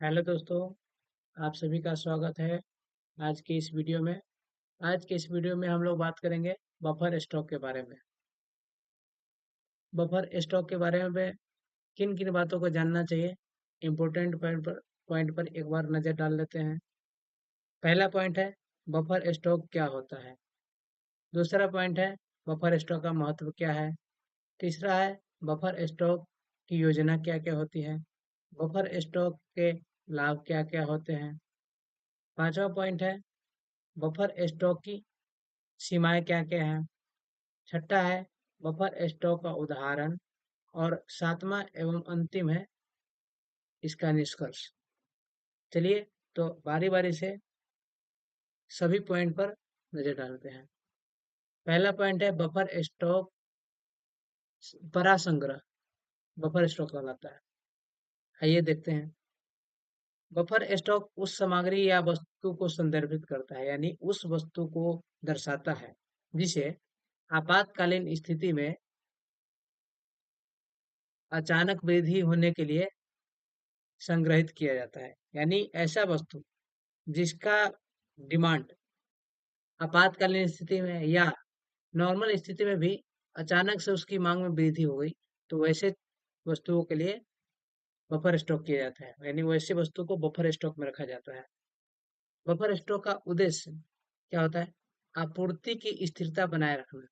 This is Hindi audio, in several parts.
हेलो दोस्तों, आप सभी का स्वागत है आज की इस वीडियो में। आज के इस वीडियो में हम लोग बात करेंगे बफर स्टॉक के बारे में। बफर स्टॉक के बारे में किन किन बातों को जानना चाहिए, इम्पोर्टेंट पॉइंट पर एक बार नज़र डाल लेते हैं। पहला पॉइंट है बफर स्टॉक क्या होता है। दूसरा पॉइंट है बफर स्टॉक का महत्व क्या है। तीसरा है बफर स्टॉक की योजना क्या क्या होती है। बफर स्टॉक के लाभ क्या क्या होते हैं। पांचवा पॉइंट है बफर स्टॉक की सीमाएं क्या क्या हैं। छठा है बफर स्टॉक का उदाहरण। और सातवां एवं अंतिम है इसका निष्कर्ष। चलिए, तो बारी बारी से सभी पॉइंट पर नजर डालते हैं। पहला पॉइंट है बफर स्टॉक बड़ा संग्रह बफर स्टॉक कहलाता है। आइए देखते हैं। बफर स्टॉक उस सामग्री या वस्तु को संदर्भित करता है, यानी उस वस्तु को दर्शाता है जिसे आपातकालीन स्थिति में अचानक वृद्धि होने के लिए संग्रहित किया जाता है। यानी ऐसा वस्तु जिसका डिमांड आपातकालीन स्थिति में या नॉर्मल स्थिति में भी अचानक से उसकी मांग में वृद्धि हो गई, तो वैसे वस्तुओं के लिए बफर स्टॉक किया जाता है। यानी वैसे वस्तु को बफर स्टॉक में रखा जाता है। बफर स्टॉक का उद्देश्य क्या होता है? आपूर्ति की स्थिरता बनाए रखना।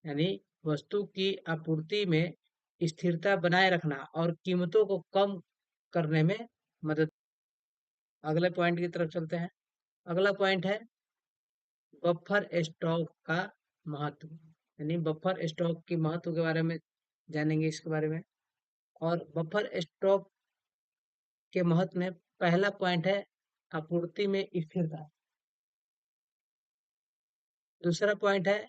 यानी वस्तु की आपूर्ति में स्थिरता बनाए रखना और कीमतों को कम करने में मदद। अगले पॉइंट की तरफ चलते हैं। अगला पॉइंट है बफर स्टॉक का महत्व। यानी बफर स्टॉक के महत्व के बारे में जानेंगे इसके बारे में। और बफर स्टॉक के महत्व में पहला पॉइंट है आपूर्ति में स्थिरता। दूसरा पॉइंट है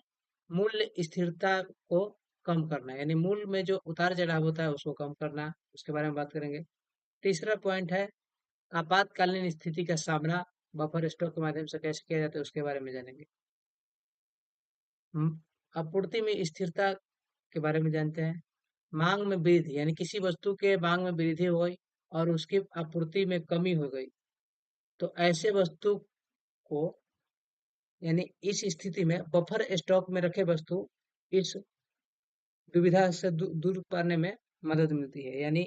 मूल्य स्थिरता को कम करना, यानी मूल्य में जो उतार चढ़ाव होता है उसको कम करना, उसके बारे में बात करेंगे। तीसरा पॉइंट है आपातकालीन स्थिति का सामना बफर स्टॉक के माध्यम से कैसे किया जाता है, उसके बारे में जानेंगे। आपूर्ति में स्थिरता के बारे में जानते हैं। मांग में वृद्धि, यानी किसी वस्तु के मांग में वृद्धि हो गई और उसकी आपूर्ति में कमी हो गई, तो ऐसे वस्तु को, यानी इस स्थिति में बफर स्टॉक में रखे वस्तु इस दुविधा से दूर पाने में मदद मिलती है। यानी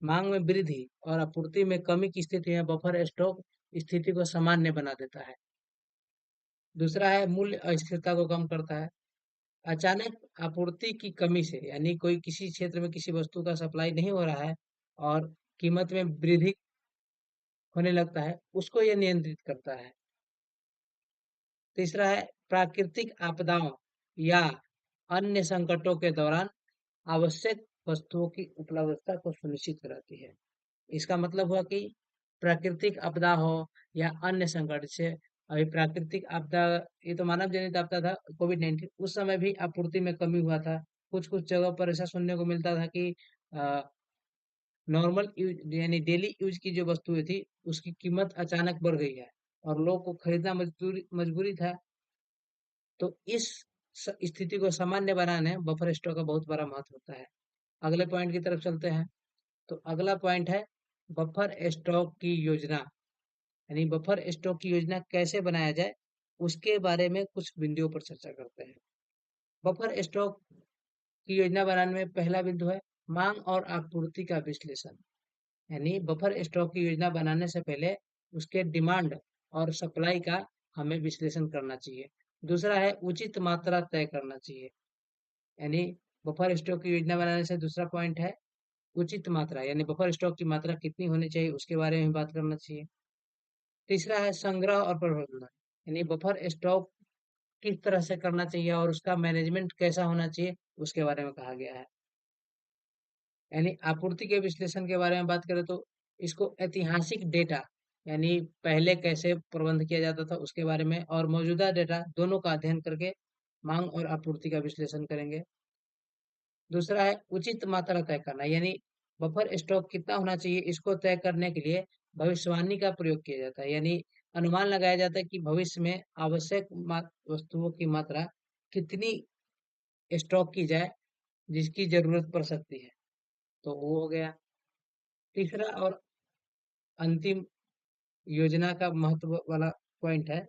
मांग में वृद्धि और आपूर्ति में कमी की स्थिति में बफर स्टॉक स्थिति को सामान्य बना देता है। दूसरा है मूल्य अस्थिरता को कम करता है। अचानक आपूर्ति की कमी से, यानी कोई किसी क्षेत्र में किसी वस्तु का सप्लाई नहीं हो रहा है और कीमत में वृद्धि होने लगता है, उसको यह नियंत्रित करता है। तीसरा है प्राकृतिक आपदाओं या अन्य संकटों के दौरान आवश्यक वस्तुओं की उपलब्धता को सुनिश्चित कराती है। इसका मतलब हुआ कि प्राकृतिक आपदा हो या अन्य संकट से, अभी प्राकृतिक आपदा, ये तो मानव जनित आपदा था कोविड-19, उस समय भी आपूर्ति में कमी हुआ था। कुछ कुछ जगह पर ऐसा सुनने को मिलता था कि नॉर्मल यूज यानी डेली यूज की जो वस्तुएं थी उसकी कीमत अचानक बढ़ गई है और लोग को खरीदना मजबूरी मजबूरी था। तो इस स्थिति को सामान्य बनाने बफर स्टॉक का बहुत बड़ा महत्व होता है। अगले पॉइंट की तरफ चलते हैं। तो अगला पॉइंट है बफर स्टॉक की योजना। यानी बफर स्टॉक की योजना कैसे बनाया जाए, उसके बारे में कुछ बिंदुओं पर चर्चा करते हैं। बफर स्टॉक की योजना बनाने में पहला बिंदु है मांग और आपूर्ति का विश्लेषण। यानी बफर स्टॉक की योजना बनाने से पहले उसके डिमांड और सप्लाई का हमें विश्लेषण करना चाहिए। दूसरा है उचित मात्रा तय करना चाहिए। यानी बफर स्टॉक की योजना बनाने से दूसरा पॉइंट है उचित मात्रा, यानी बफर स्टॉक की मात्रा कितनी होनी चाहिए उसके बारे में बात करना चाहिए। तीसरा है संग्रह और प्रबंधन। यानी बफर स्टॉक किस तरह से करना चाहिए और उसका मैनेजमेंट कैसा होना चाहिए उसके बारे में कहा गया है। यानी आपूर्ति के विश्लेषण के बारे में बात करें तो इसको ऐतिहासिक डेटा, यानी पहले कैसे प्रबंध किया जाता था उसके बारे में, और मौजूदा डेटा दोनों का अध्ययन करके मांग और आपूर्ति का विश्लेषण करेंगे। दूसरा है उचित मात्रा तय करना, यानी बफर स्टॉक कितना होना चाहिए इसको तय करने के लिए भविष्यवाणी का प्रयोग किया जाता है। यानी अनुमान लगाया जाता है कि भविष्य में आवश्यक वस्तुओं की मात्रा कितनी स्टॉक की जाए जिसकी जरूरत पड़ सकती है। तो वो हो गया तीसरा। और अंतिम योजना का महत्व वाला पॉइंट है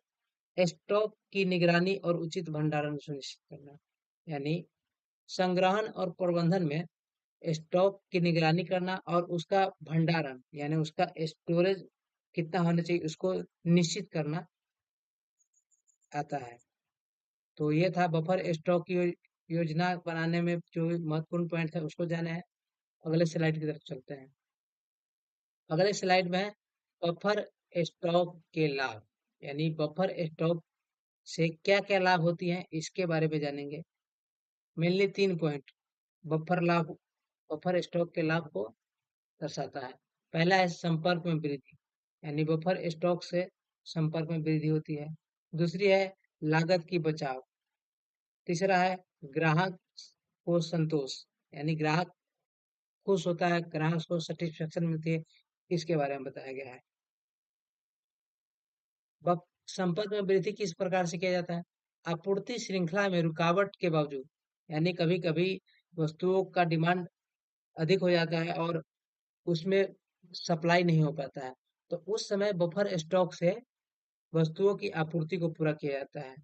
स्टॉक की निगरानी और उचित भंडारण सुनिश्चित करना। यानी संग्रहण और प्रबंधन में स्टॉक की निगरानी करना और उसका भंडारण यानी उसका स्टोरेज कितना होना चाहिए उसको निश्चित करना आता है। तो ये था बफर स्टॉक की योजना बनाने में जो महत्वपूर्ण पॉइंट था उसको जाना है। अगले स्लाइड की तरफ चलते हैं। अगले स्लाइड में बफर स्टॉक के लाभ यानी बफर स्टॉक से क्या क्या लाभ होती हैं इसके बारे में जानेंगे। मेनली 3 पॉइंट बफर लाभ बफर स्टॉक के लाभ को दर्शाता है। पहला है संपर्क में वृद्धि यानी बफर स्टॉक से संपर्क में वृद्धि होती है। दूसरी है लागत की बचाव। तीसरा है ग्राहक को संतोष यानी ग्राहक खुश होता है, ग्राहक को सेटिस्फेक्शन मिलती है, इसके बारे में बताया गया है। संपर्क में वृद्धि किस प्रकार से किया जाता है? आपूर्ति श्रृंखला में रुकावट के बावजूद यानी कभी कभी वस्तुओं का डिमांड अधिक हो जाता है और उसमें सप्लाई नहीं हो पाता है, तो उस समय बफर स्टॉक से वस्तुओं की आपूर्ति को पूरा किया जाता है।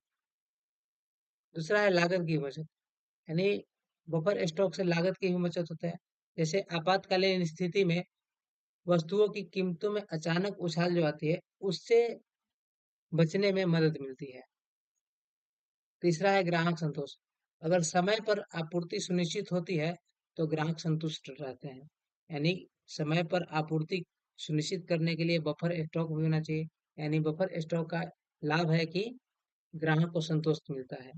दूसरा है लागत की बचत यानी बफर स्टॉक से लागत की भी बचत होता है। जैसे आपातकालीन स्थिति में वस्तुओं की कीमतों में अचानक उछाल जो आती है उससे बचने में मदद मिलती है। तीसरा है ग्राहक संतोष। अगर समय पर आपूर्ति सुनिश्चित होती है तो ग्राहक संतुष्ट रहते हैं। यानी समय पर आपूर्ति सुनिश्चित करने के लिए बफर स्टॉक भी होना चाहिए। यानी बफर स्टॉक का लाभ है कि ग्राहक को संतोष मिलता है।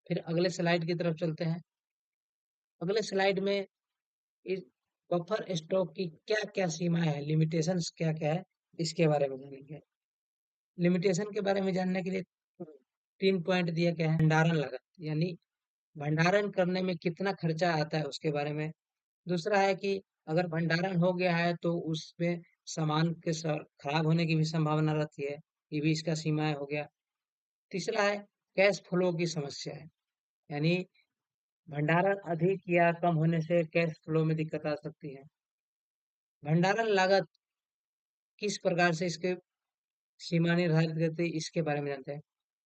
फिर अगले स्लाइड की तरफ चलते हैं। अगले स्लाइड में इस बफर स्टॉक की क्या क्या सीमाएं हैं, लिमिटेशंस क्या क्या है, इसके बारे में जानेंगे। लिमिटेशन के बारे में जानने के लिए 3 पॉइंट दिया गया है। भंडारण लागत यानी भंडारण करने में कितना खर्चा आता है उसके बारे में। दूसरा है कि अगर भंडारण हो गया है तो उसमें सामान के खराब होने की भी संभावना रहती है, ये भी इसका सीमाएं हो गया। तीसरा है कैश फ्लो की समस्या है यानी भंडारण अधिक या कम होने से कैश फ्लो में दिक्कत आ सकती है। भंडारण लागत किस प्रकार से इसके सीमा निर्धारित करती है इसके बारे में जानते हैं।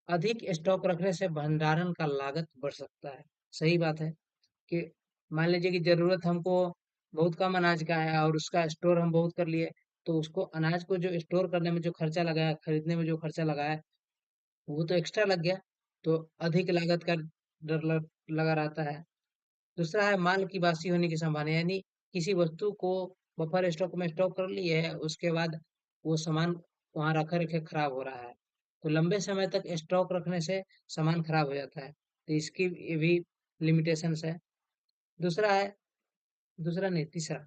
अधिक स्टॉक रखने से भंडारण का लागत बढ़ सकता है। सही बात है कि मान लीजिए कि जरूरत हमको बहुत कम अनाज का है और उसका स्टोर हम बहुत कर लिए, तो उसको अनाज को जो स्टोर करने में जो खर्चा लगा है, खरीदने में जो खर्चा लगा है, वो तो एक्स्ट्रा लग गया, तो अधिक लागत का डर लगा रहता है। दूसरा है माल की बासी होने की संभावना यानी किसी वस्तु को बफर स्टॉक में स्टॉक कर लिए है उसके बाद वो सामान वहां रखे रखे खराब हो रहा है, तो लंबे समय तक स्टॉक रखने से सामान खराब हो जाता है, तो इसकी ये भी लिमिटेशंस है। दूसरा है दूसरा नहीं तीसरा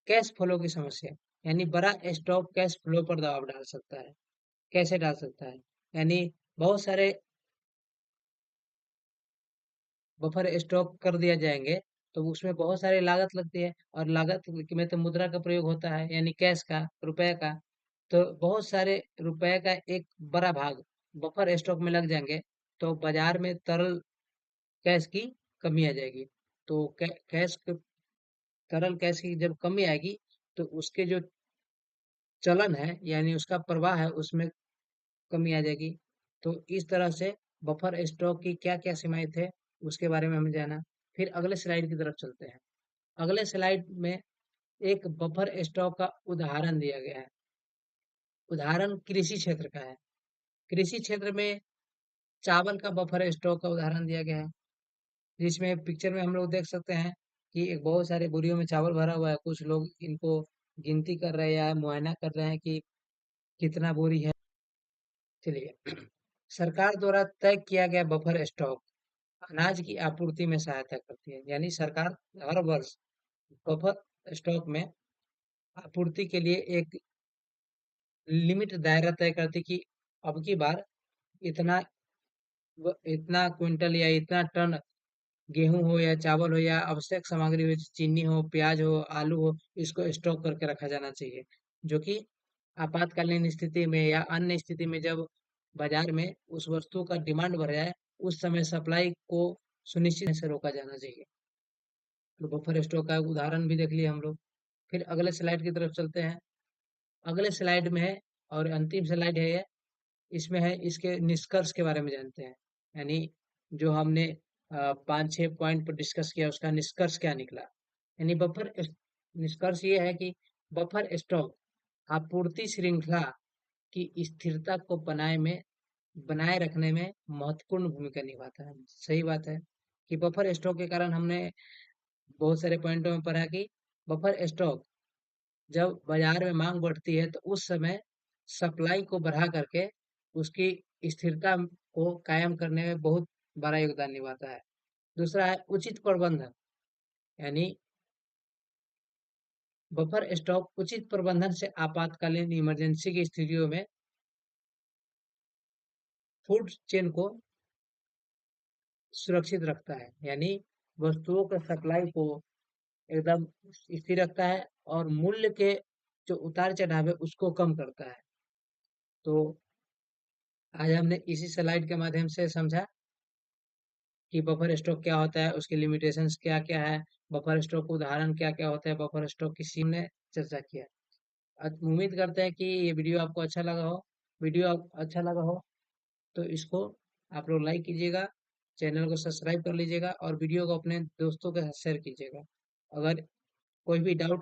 कैश फ्लो की समस्या यानी बड़ा स्टॉक कैश फ्लो पर दबाव डाल सकता है। कैसे डाल सकता है? यानी बहुत सारे बफर स्टॉक कर दिया जाएंगे तो उसमें बहुत सारी लागत लगती है और लागत में तो मुद्रा का प्रयोग होता है यानी कैश का, रुपए का, तो बहुत सारे रुपए का एक बड़ा भाग बफर स्टॉक में लग जाएंगे, तो बाजार में तरल कैश की कमी आ जाएगी। तो तरल कैश की जब कमी आएगी तो उसके जो चलन है यानी उसका प्रवाह है उसमें कमी आ जाएगी। तो इस तरह से बफर स्टॉक की क्या-क्या सीमाएँ थे, उसके बारे में हमें जाना। फिर अगले स्लाइड की तरफ चलते हैं। अगले स्लाइड में एक बफर स्टॉक का उदाहरण दिया गया है। उदाहरण कृषि क्षेत्र का है। कृषि क्षेत्र में चावल का बफर स्टॉक का उदाहरण दिया गया है, जिसमें पिक्चर में हम लोग देख सकते हैं कि एक बहुत सारे बोरियों में चावल भरा हुआ है। कुछ लोग इनको गिनती कर रहे हैं या मुआयना कर रहे हैं कि कितना बोरी है। चलिए, सरकार द्वारा तय किया गया बफर स्टॉक अनाज की आपूर्ति में सहायता करती है। यानी सरकार हर वर्ष बफर स्टॉक में आपूर्ति के लिए एक लिमिट दायरा तय करती कि अब की बार इतना इतना क्विंटल या इतना टन गेहूं हो या चावल हो या आवश्यक सामग्री हो, चीनी हो, प्याज हो, आलू हो, इसको स्टॉक करके रखा जाना चाहिए, जो कि आपातकालीन स्थिति में या अन्य स्थिति में जब बाजार में उस वस्तु का डिमांड बढ़ जाए उस समय सप्लाई को सुनिश्चित से रोका जाना चाहिए। तो बफर स्टॉक का उदाहरण भी देख लिया हम लोग। फिर अगले स्लाइड की तरफ चलते हैं। अगले स्लाइड में है और अंतिम स्लाइड है ये, इसमें है इसके निष्कर्ष के बारे में जानते हैं। यानी जो हमने 5-6 पॉइंट पर डिस्कस किया उसका निष्कर्ष क्या निकला। यानी निष्कर्ष ये है कि बफर स्टॉक आपूर्ति श्रृंखला की स्थिरता को बनाए रखने में महत्वपूर्ण भूमिका निभाता है। सही बात है कि बफर स्टॉक के कारण हमने बहुत सारे पॉइंटों में पढ़ा कि बफर स्टॉक जब बाजार में मांग बढ़ती है तो उस समय सप्लाई को बढ़ा करके उसकी स्थिरता को कायम करने में बहुत बड़ा योगदान निभाता है। दूसरा है उचित प्रबंधन, यानी बफर स्टॉक उचित प्रबंधन से आपातकालीन इमरजेंसी की स्थितियों में फूड चेन को सुरक्षित रखता है। यानी वस्तुओं के सप्लाई को एकदम स्थिर रखता है और मूल्य के जो उतार चढ़ाव है उसको कम करता है। तो आज हमने इसी स्लाइड के माध्यम से समझा कि बफर स्टॉक क्या होता है, उसके लिमिटेशंस क्या क्या है, बफर स्टॉक उदाहरण क्या क्या होता है, बफर स्टॉक की सीम ने चर्चा किया। उम्मीद करते हैं कि ये वीडियो आपको अच्छा लगा हो। अच्छा लगा हो तो इसको आप लोग लाइक कीजिएगा, चैनल को सब्सक्राइब कर लीजिएगा और वीडियो को अपने दोस्तों के साथ शेयर कीजिएगा। अगर कोई भी डाउट